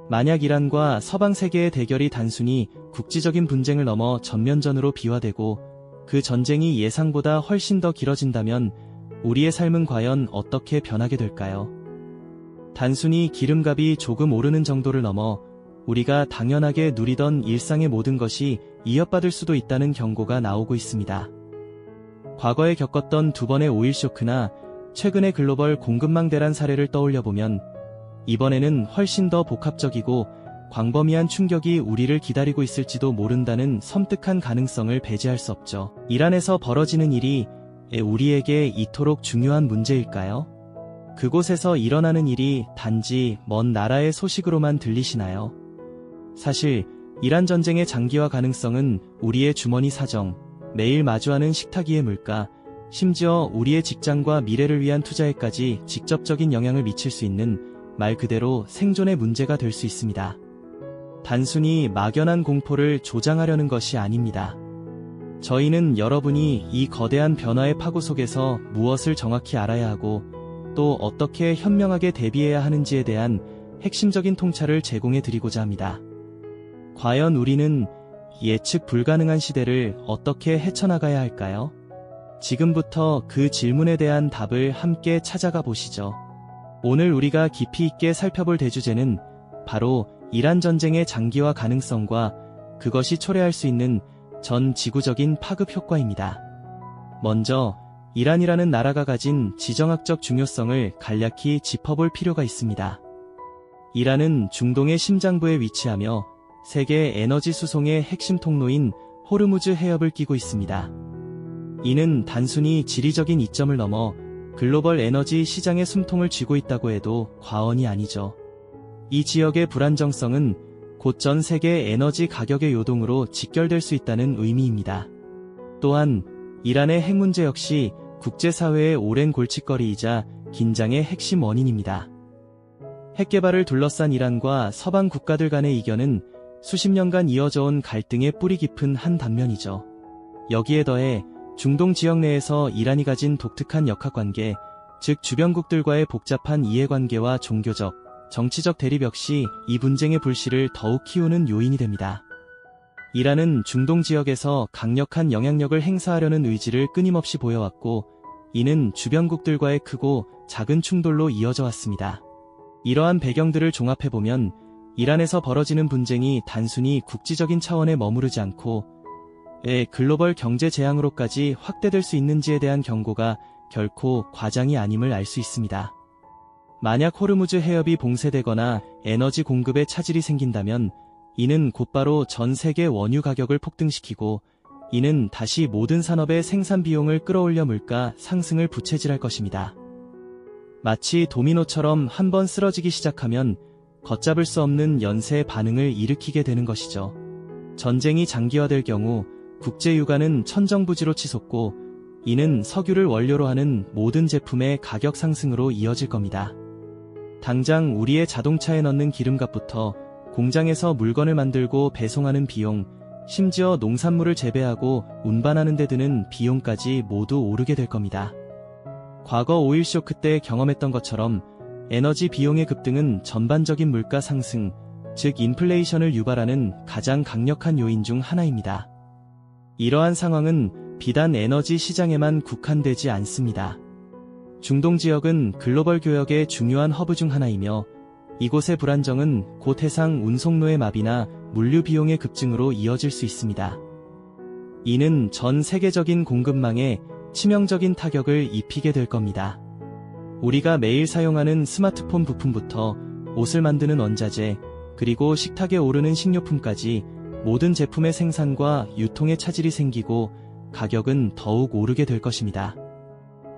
만약 이란과 서방 세계의 대결이 단순히 국지적인 분쟁을 넘어 전면전으로 비화되고 그 전쟁이 예상보다 훨씬 더 길어진다면 우리의 삶은 과연 어떻게 변하게 될까요? 단순히 기름값이 조금 오르는 정도를 넘어 우리가 당연하게 누리던 일상의 모든 것이 위협받을 수도 있다는 경고가 나오고 있습니다. 과거에 겪었던 두 번의 오일 쇼크나 최근의 글로벌 공급망 대란 사례를 떠올려보면 이번에는 훨씬 더 복합적이고 광범위한 충격이 우리를 기다리고 있을지도 모른다는 섬뜩한 가능성을 배제할 수 없죠. 이란에서 벌어지는 일이 우리에게 이토록 중요한 문제일까요? 그곳에서 일어나는 일이 단지 먼 나라의 소식으로만 들리시나요? 사실 이란 전쟁의 장기화 가능성은 우리의 주머니 사정, 매일 마주하는 식탁 위의 물가, 심지어 우리의 직장과 미래를 위한 투자에까지 직접적인 영향을 미칠 수 있는 말 그대로 생존의 문제가 될 수 있습니다. 단순히 막연한 공포를 조장하려는 것이 아닙니다. 저희는 여러분이 이 거대한 변화의 파고 속에서 무엇을 정확히 알아야 하고 또 어떻게 현명하게 대비해야 하는지에 대한 핵심적인 통찰을 제공해 드리고자 합니다. 과연 우리는 예측 불가능한 시대를 어떻게 헤쳐나가야 할까요? 지금부터 그 질문에 대한 답을 함께 찾아가 보시죠. 오늘 우리가 깊이 있게 살펴볼 대주제는 바로 이란 전쟁의 장기화 가능성과 그것이 초래할 수 있는 전 지구적인 파급 효과입니다. 먼저 이란이라는 나라가 가진 지정학적 중요성을 간략히 짚어볼 필요가 있습니다. 이란은 중동의 심장부에 위치하며 세계 에너지 수송의 핵심 통로인 호르무즈 해협을 끼고 있습니다. 이는 단순히 지리적인 이점을 넘어 글로벌 에너지 시장의 숨통을 쥐고 있다고 해도 과언이 아니죠. 이 지역의 불안정성은 곧 전 세계 에너지 가격의 요동으로 직결될 수 있다는 의미입니다. 또한 이란의 핵 문제 역시 국제사회의 오랜 골칫거리이자 긴장의 핵심 원인입니다. 핵 개발을 둘러싼 이란과 서방 국가들 간의 이견은 수십 년간 이어져온 갈등의 뿌리 깊은 한 단면이죠. 여기에 더해 중동 지역 내에서 이란이 가진 독특한 역학관계, 즉 주변국들과의 복잡한 이해관계와 종교적, 정치적 대립 역시 이 분쟁의 불씨를 더욱 키우는 요인이 됩니다. 이란은 중동 지역에서 강력한 영향력을 행사하려는 의지를 끊임없이 보여왔고, 이는 주변국들과의 크고 작은 충돌로 이어져 왔습니다. 이러한 배경들을 종합해보면 이란에서 벌어지는 분쟁이 단순히 국지적인 차원에 머무르지 않고 글로벌 경제 재앙으로까지 확대될 수 있는지에 대한 경고가 결코 과장이 아님을 알 수 있습니다. 만약 호르무즈 해협이 봉쇄되거나 에너지 공급에 차질이 생긴다면 이는 곧바로 전 세계 원유 가격을 폭등시키고 이는 다시 모든 산업의 생산 비용을 끌어올려 물가 상승을 부채질할 것입니다. 마치 도미노처럼 한번 쓰러지기 시작하면 걷잡을 수 없는 연쇄 반응을 일으키게 되는 것이죠. 전쟁이 장기화될 경우 국제 유가는 천정부지로 치솟고 이는 석유를 원료로 하는 모든 제품의 가격 상승으로 이어질 겁니다. 당장 우리의 자동차에 넣는 기름값부터 공장에서 물건을 만들고 배송하는 비용, 심지어 농산물을 재배하고 운반하는 데 드는 비용까지 모두 오르게 될 겁니다. 과거 오일 쇼크 때 경험했던 것처럼 에너지 비용의 급등은 전반적인 물가 상승, 즉 인플레이션을 유발하는 가장 강력한 요인 중 하나입니다. 이러한 상황은 비단 에너지 시장에만 국한되지 않습니다. 중동 지역은 글로벌 교역의 중요한 허브 중 하나이며 이곳의 불안정은 곧 해상 운송로의 마비나 물류 비용의 급증으로 이어질 수 있습니다. 이는 전 세계적인 공급망에 치명적인 타격을 입히게 될 겁니다. 우리가 매일 사용하는 스마트폰 부품부터 옷을 만드는 원자재, 그리고 식탁에 오르는 식료품까지 모든 제품의 생산과 유통에 차질이 생기고 가격은 더욱 오르게 될 것입니다.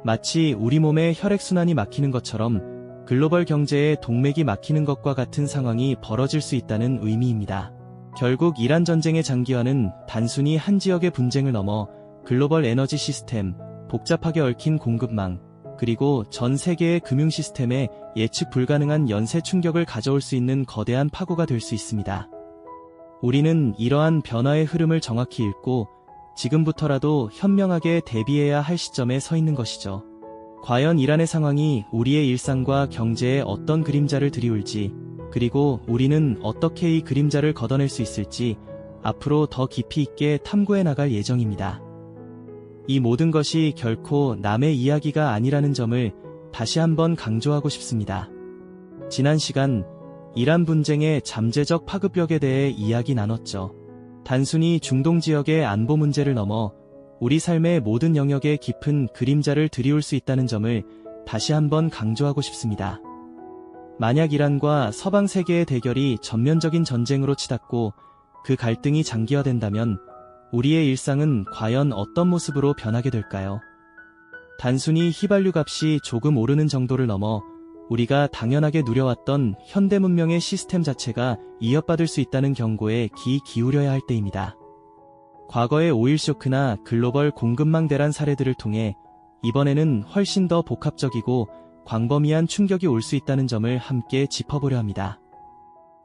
마치 우리 몸의 혈액순환이 막히는 것처럼 글로벌 경제의 동맥이 막히는 것과 같은 상황이 벌어질 수 있다는 의미입니다. 결국 이란 전쟁의 장기화는 단순히 한 지역의 분쟁을 넘어 글로벌 에너지 시스템, 복잡하게 얽힌 공급망, 그리고 전 세계의 금융 시스템에 예측 불가능한 연쇄 충격을 가져올 수 있는 거대한 파고가 될 수 있습니다. 우리는 이러한 변화의 흐름을 정확히 읽고 지금부터라도 현명하게 대비해야 할 시점에 서 있는 것이죠. 과연 이란의 상황이 우리의 일상과 경제에 어떤 그림자를 드리울지 그리고 우리는 어떻게 이 그림자를 걷어낼 수 있을지 앞으로 더 깊이 있게 탐구해 나갈 예정입니다. 이 모든 것이 결코 남의 이야기가 아니라는 점을 다시 한번 강조하고 싶습니다. 지난 시간 이란 분쟁의 잠재적 파급력에 대해 이야기 나눴죠. 단순히 중동 지역의 안보 문제를 넘어 우리 삶의 모든 영역에 깊은 그림자를 드리울 수 있다는 점을 다시 한번 강조하고 싶습니다. 만약 이란과 서방 세계의 대결이 전면적인 전쟁으로 치닫고 그 갈등이 장기화된다면 우리의 일상은 과연 어떤 모습으로 변하게 될까요? 단순히 휘발유 값이 조금 오르는 정도를 넘어 우리가 당연하게 누려왔던 현대 문명의 시스템 자체가 위협받을 수 있다는 경고에 귀 기울여야 할 때입니다. 과거의 오일 쇼크나 글로벌 공급망 대란 사례들을 통해 이번에는 훨씬 더 복합적이고 광범위한 충격이 올 수 있다는 점을 함께 짚어보려 합니다.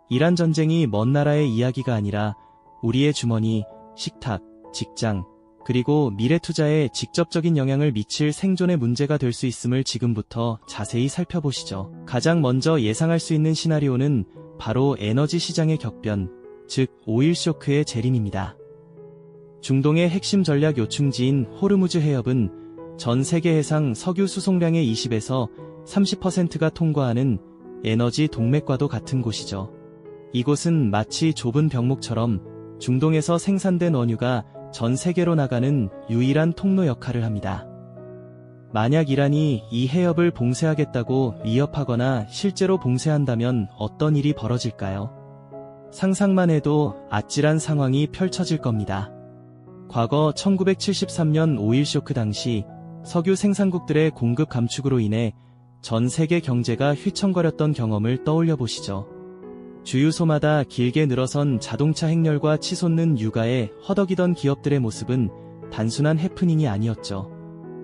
이란 전쟁이 먼 나라의 이야기가 아니라 우리의 주머니, 식탁, 직장, 그리고 미래 투자에 직접적인 영향을 미칠 생존의 문제가 될 수 있음을 지금부터 자세히 살펴보시죠. 가장 먼저 예상할 수 있는 시나리오는 바로 에너지 시장의 격변, 즉 오일 쇼크의 재림입니다. 중동의 핵심 전략 요충지인 호르무즈 해협은 전 세계 해상 석유 수송량의 20에서 30%가 통과하는 에너지 동맥과도 같은 곳이죠. 이곳은 마치 좁은 병목처럼 중동에서 생산된 원유가 전 세계로 나가는 유일한 통로 역할을 합니다. 만약 이란이 이 해협을 봉쇄하겠다고 위협하거나 실제로 봉쇄한다면 어떤 일이 벌어질까요? 상상만 해도 아찔한 상황이 펼쳐질 겁니다. 과거 1973년 오일 쇼크 당시 석유 생산국들의 공급 감축으로 인해 전 세계 경제가 휘청거렸던 경험을 떠올려 보시죠. 주유소마다 길게 늘어선 자동차 행렬과 치솟는 유가에 허덕이던 기업들의 모습은 단순한 해프닝이 아니었죠.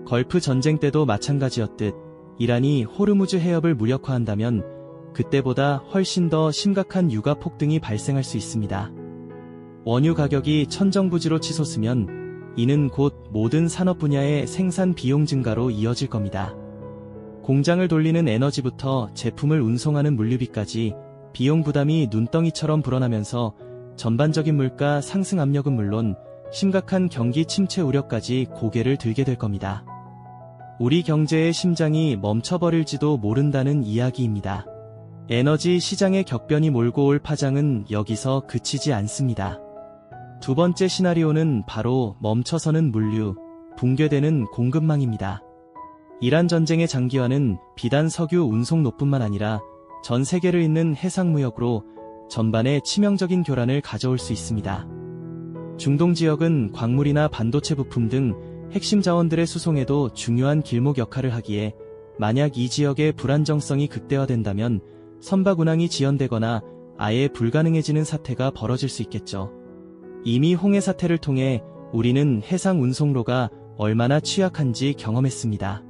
걸프 전쟁 때도 마찬가지였듯 이란이 호르무즈 해협을 무력화한다면 그때보다 훨씬 더 심각한 유가 폭등이 발생할 수 있습니다. 원유 가격이 천정부지로 치솟으면 이는 곧 모든 산업 분야의 생산 비용 증가로 이어질 겁니다. 공장을 돌리는 에너지부터 제품을 운송하는 물류비까지 비용 부담이 눈덩이처럼 불어나면서 전반적인 물가 상승 압력은 물론 심각한 경기 침체 우려까지 고개를 들게 될 겁니다. 우리 경제의 심장이 멈춰버릴지도 모른다는 이야기입니다. 에너지 시장의 격변이 몰고 올 파장은 여기서 그치지 않습니다. 두 번째 시나리오는 바로 멈춰서는 물류, 붕괴되는 공급망입니다. 이란 전쟁의 장기화는 비단 석유 운송로뿐만 아니라 전 세계를 잇는 해상무역으로 전반에 치명적인 교란을 가져올 수 있습니다. 중동 지역은 광물이나 반도체 부품 등 핵심 자원들의 수송에도 중요한 길목 역할을 하기에 만약 이 지역의 불안정성이 극대화된다면 선박 운항이 지연되거나 아예 불가능해지는 사태가 벌어질 수 있겠죠. 이미 홍해 사태를 통해 우리는 해상 운송로가 얼마나 취약한지 경험했습니다.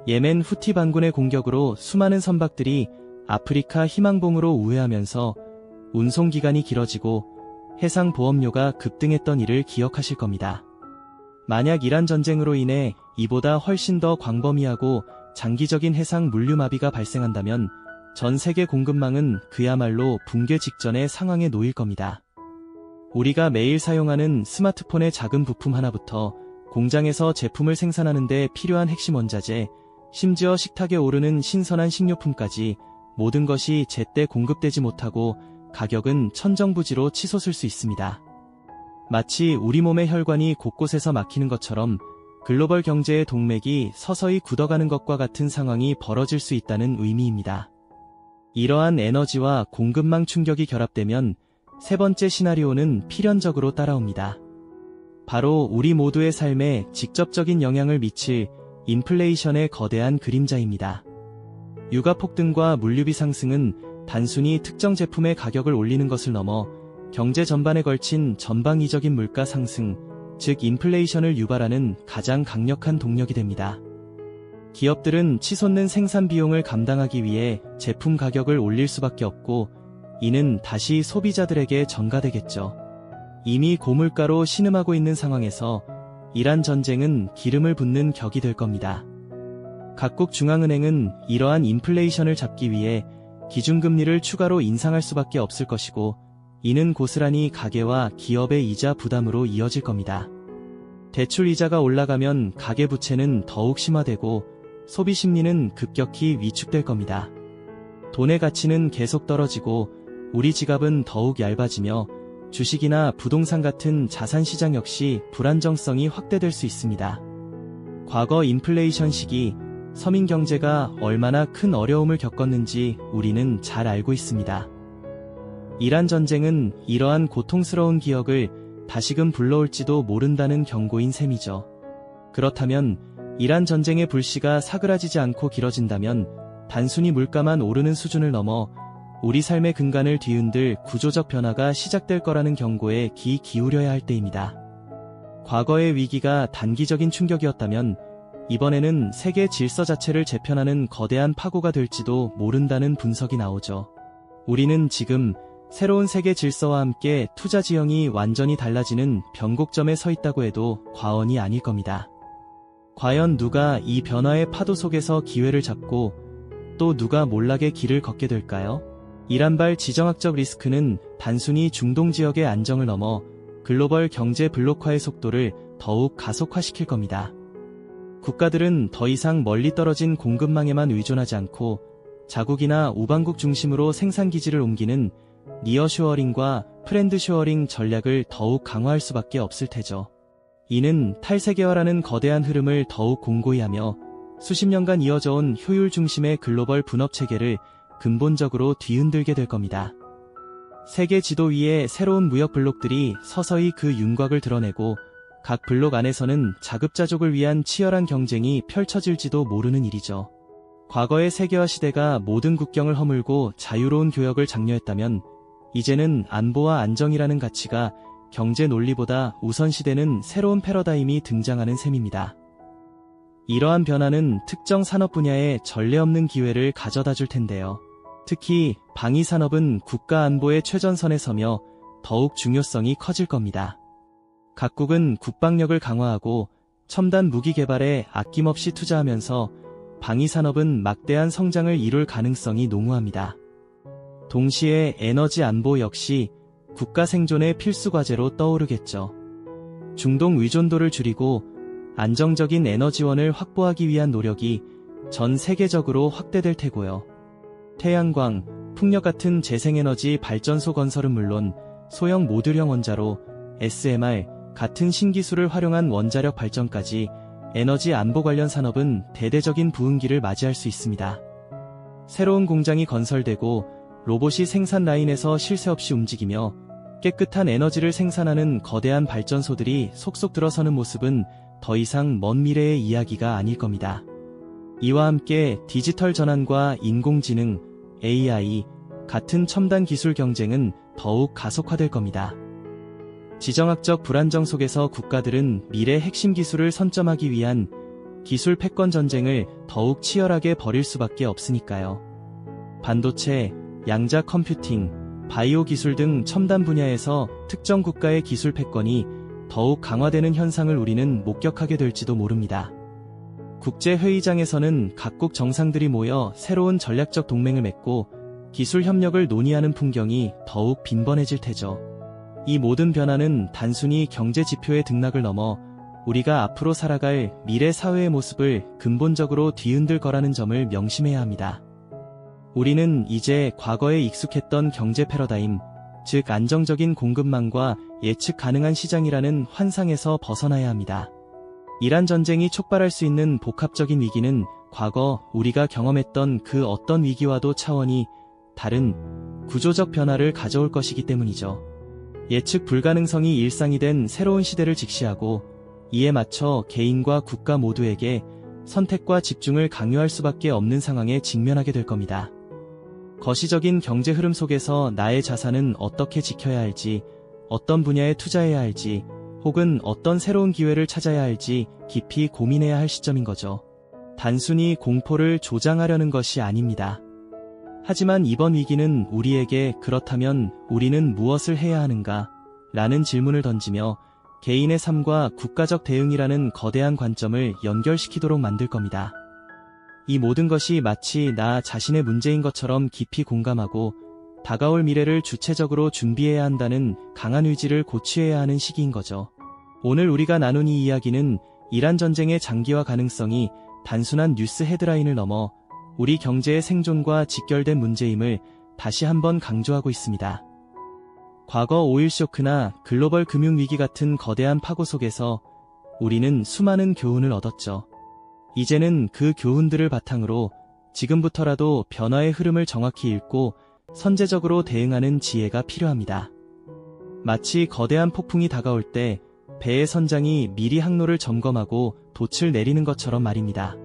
예멘 후티 반군의 공격으로 수많은 선박들이 아프리카 희망봉으로 우회하면서 운송기간이 길어지고 해상 보험료가 급등했던 일을 기억하실 겁니다. 만약 이란 전쟁으로 인해 이보다 훨씬 더 광범위하고 장기적인 해상 물류 마비가 발생한다면 전 세계 공급망은 그야말로 붕괴 직전의 상황에 놓일 겁니다. 우리가 매일 사용하는 스마트폰의 작은 부품 하나부터 공장에서 제품을 생산하는 데 필요한 핵심 원자재, 심지어 식탁에 오르는 신선한 식료품까지 모든 것이 제때 공급되지 못하고 가격은 천정부지로 치솟을 수 있습니다. 마치 우리 몸의 혈관이 곳곳에서 막히는 것처럼 글로벌 경제의 동맥이 서서히 굳어가는 것과 같은 상황이 벌어질 수 있다는 의미입니다. 이러한 에너지와 공급망 충격이 결합되면 세 번째 시나리오는 필연적으로 따라옵니다. 바로 우리 모두의 삶에 직접적인 영향을 미칠 인플레이션의 거대한 그림자입니다. 유가 폭등과 물류비 상승은 단순히 특정 제품의 가격을 올리는 것을 넘어 경제 전반에 걸친 전방위적인 물가 상승, 즉 인플레이션을 유발하는 가장 강력한 동력이 됩니다. 기업들은 치솟는 생산 비용을 감당하기 위해 제품 가격을 올릴 수밖에 없고 이는 다시 소비자들에게 전가되겠죠. 이미 고물가로 신음하고 있는 상황에서 이란 전쟁은 기름을 붓는 격이 될 겁니다. 각국 중앙은행은 이러한 인플레이션을 잡기 위해 기준금리를 추가로 인상할 수밖에 없을 것이고, 이는 고스란히 가계와 기업의 이자 부담으로 이어질 겁니다. 대출 이자가 올라가면 가계부채는 더욱 심화되고 소비 심리는 급격히 위축될 겁니다. 돈의 가치는 계속 떨어지고 우리 지갑은 더욱 얇아지며 주식이나 부동산 같은 자산 시장 역시 불안정성이 확대될 수 있습니다. 과거 인플레이션 시기 서민 경제가 얼마나 큰 어려움을 겪었는지 우리는 잘 알고 있습니다. 이란 전쟁은 이러한 고통스러운 기억을 다시금 불러올지도 모른다는 경고인 셈이죠. 그렇다면 이란 전쟁의 불씨가 사그라지지 않고 길어진다면 단순히 물가만 오르는 수준을 넘어 우리 삶의 근간을 뒤흔들 구조적 변화가 시작될 거라는 경고에 귀 기울여야 할 때입니다. 과거의 위기가 단기적인 충격이었다면 이번에는 세계 질서 자체를 재편하는 거대한 파고가 될지도 모른다는 분석이 나오죠. 우리는 지금 새로운 세계 질서와 함께 투자 지형이 완전히 달라지는 변곡점에 서 있다고 해도 과언이 아닐 겁니다. 과연 누가 이 변화의 파도 속에서 기회를 잡고 또 누가 몰락의 길을 걷게 될까요? 이란발 지정학적 리스크는 단순히 중동 지역의 안정을 넘어 글로벌 경제 블록화의 속도를 더욱 가속화시킬 겁니다. 국가들은 더 이상 멀리 떨어진 공급망에만 의존하지 않고 자국이나 우방국 중심으로 생산기지를 옮기는 니어쇼어링과 프렌드쇼어링 전략을 더욱 강화할 수밖에 없을 테죠. 이는 탈세계화라는 거대한 흐름을 더욱 공고히 하며 수십 년간 이어져온 효율 중심의 글로벌 분업체계를 근본적으로 뒤흔들게 될 겁니다. 세계 지도 위에 새로운 무역 블록들이 서서히 그 윤곽을 드러내고 각 블록 안에서는 자급자족을 위한 치열한 경쟁이 펼쳐질지도 모르는 일이죠. 과거의 세계화 시대가 모든 국경을 허물고 자유로운 교역을 장려했다면 이제는 안보와 안정이라는 가치가 경제 논리보다 우선시되는 새로운 패러다임이 등장하는 셈입니다. 이러한 변화는 특정 산업 분야에 전례 없는 기회를 가져다 줄 텐데요. 특히 방위산업은 국가 안보의 최전선에 서며 더욱 중요성이 커질 겁니다. 각국은 국방력을 강화하고 첨단 무기 개발에 아낌없이 투자하면서 방위산업은 막대한 성장을 이룰 가능성이 농후합니다. 동시에 에너지 안보 역시 국가 생존의 필수 과제로 떠오르겠죠. 중동 의존도를 줄이고 안정적인 에너지원을 확보하기 위한 노력이 전 세계적으로 확대될 테고요. 태양광, 풍력 같은 재생에너지 발전소 건설은 물론 소형 모듈형 원자로, SMR 같은 신기술을 활용한 원자력 발전까지 에너지 안보 관련 산업은 대대적인 부흥기를 맞이할 수 있습니다. 새로운 공장이 건설되고 로봇이 생산 라인에서 쉴 새 없이 움직이며 깨끗한 에너지를 생산하는 거대한 발전소들이 속속 들어서는 모습은 더 이상 먼 미래의 이야기가 아닐 겁니다. 이와 함께 디지털 전환과 인공지능, AI 같은 첨단 기술 경쟁은 더욱 가속화될 겁니다. 지정학적 불안정 속에서 국가들은 미래 핵심 기술을 선점하기 위한 기술 패권 전쟁을 더욱 치열하게 벌일 수밖에 없으니까요. 반도체, 양자 컴퓨팅, 바이오 기술 등 첨단 분야에서 특정 국가의 기술 패권이 더욱 강화되는 현상을 우리는 목격하게 될지도 모릅니다. 국제회의장에서는 각국 정상들이 모여 새로운 전략적 동맹을 맺고 기술 협력을 논의하는 풍경이 더욱 빈번해질 테죠. 이 모든 변화는 단순히 경제 지표의 등락을 넘어 우리가 앞으로 살아갈 미래 사회의 모습을 근본적으로 뒤흔들 거라는 점을 명심해야 합니다. 우리는 이제 과거에 익숙했던 경제 패러다임, 즉 안정적인 공급망과 예측 가능한 시장이라는 환상에서 벗어나야 합니다. 이란 전쟁이 촉발할 수 있는 복합적인 위기는 과거 우리가 경험했던 그 어떤 위기와도 차원이 다른 구조적 변화를 가져올 것이기 때문이죠. 예측 불가능성이 일상이 된 새로운 시대를 직시하고 이에 맞춰 개인과 국가 모두에게 선택과 집중을 강요할 수밖에 없는 상황에 직면하게 될 겁니다. 거시적인 경제 흐름 속에서 나의 자산은 어떻게 지켜야 할지, 어떤 분야에 투자해야 할지, 혹은 어떤 새로운 기회를 찾아야 할지 깊이 고민해야 할 시점인 거죠. 단순히 공포를 조장하려는 것이 아닙니다. 하지만 이번 위기는 우리에게 그렇다면 우리는 무엇을 해야 하는가? 라는 질문을 던지며 개인의 삶과 국가적 대응이라는 거대한 관점을 연결시키도록 만들 겁니다. 이 모든 것이 마치 나 자신의 문제인 것처럼 깊이 공감하고 다가올 미래를 주체적으로 준비해야 한다는 강한 의지를 고취해야 하는 시기인 거죠. 오늘 우리가 나눈 이 이야기는 이란 전쟁의 장기화 가능성이 단순한 뉴스 헤드라인을 넘어 우리 경제의 생존과 직결된 문제임을 다시 한번 강조하고 있습니다. 과거 오일 쇼크나 글로벌 금융위기 같은 거대한 파고 속에서 우리는 수많은 교훈을 얻었죠. 이제는 그 교훈들을 바탕으로 지금부터라도 변화의 흐름을 정확히 읽고 선제적으로 대응하는 지혜가 필요합니다. 마치 거대한 폭풍이 다가올 때 배의 선장이 미리 항로를 점검하고 돛을 내리는 것처럼 말입니다.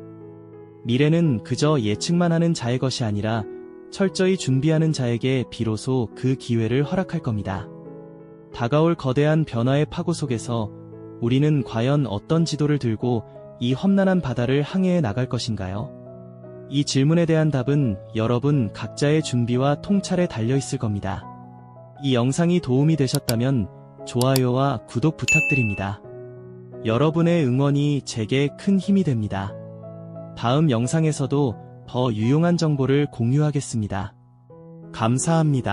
미래는 그저 예측만 하는 자의 것이 아니라 철저히 준비하는 자에게 비로소 그 기회를 허락할 겁니다. 다가올 거대한 변화의 파고 속에서 우리는 과연 어떤 지도를 들고 이 험난한 바다를 항해해 나갈 것인가요? 이 질문에 대한 답은 여러분 각자의 준비와 통찰에 달려 있을 겁니다. 이 영상이 도움이 되셨다면 좋아요와 구독 부탁드립니다. 여러분의 응원이 제게 큰 힘이 됩니다. 다음 영상에서도 더 유용한 정보를 공유하겠습니다. 감사합니다.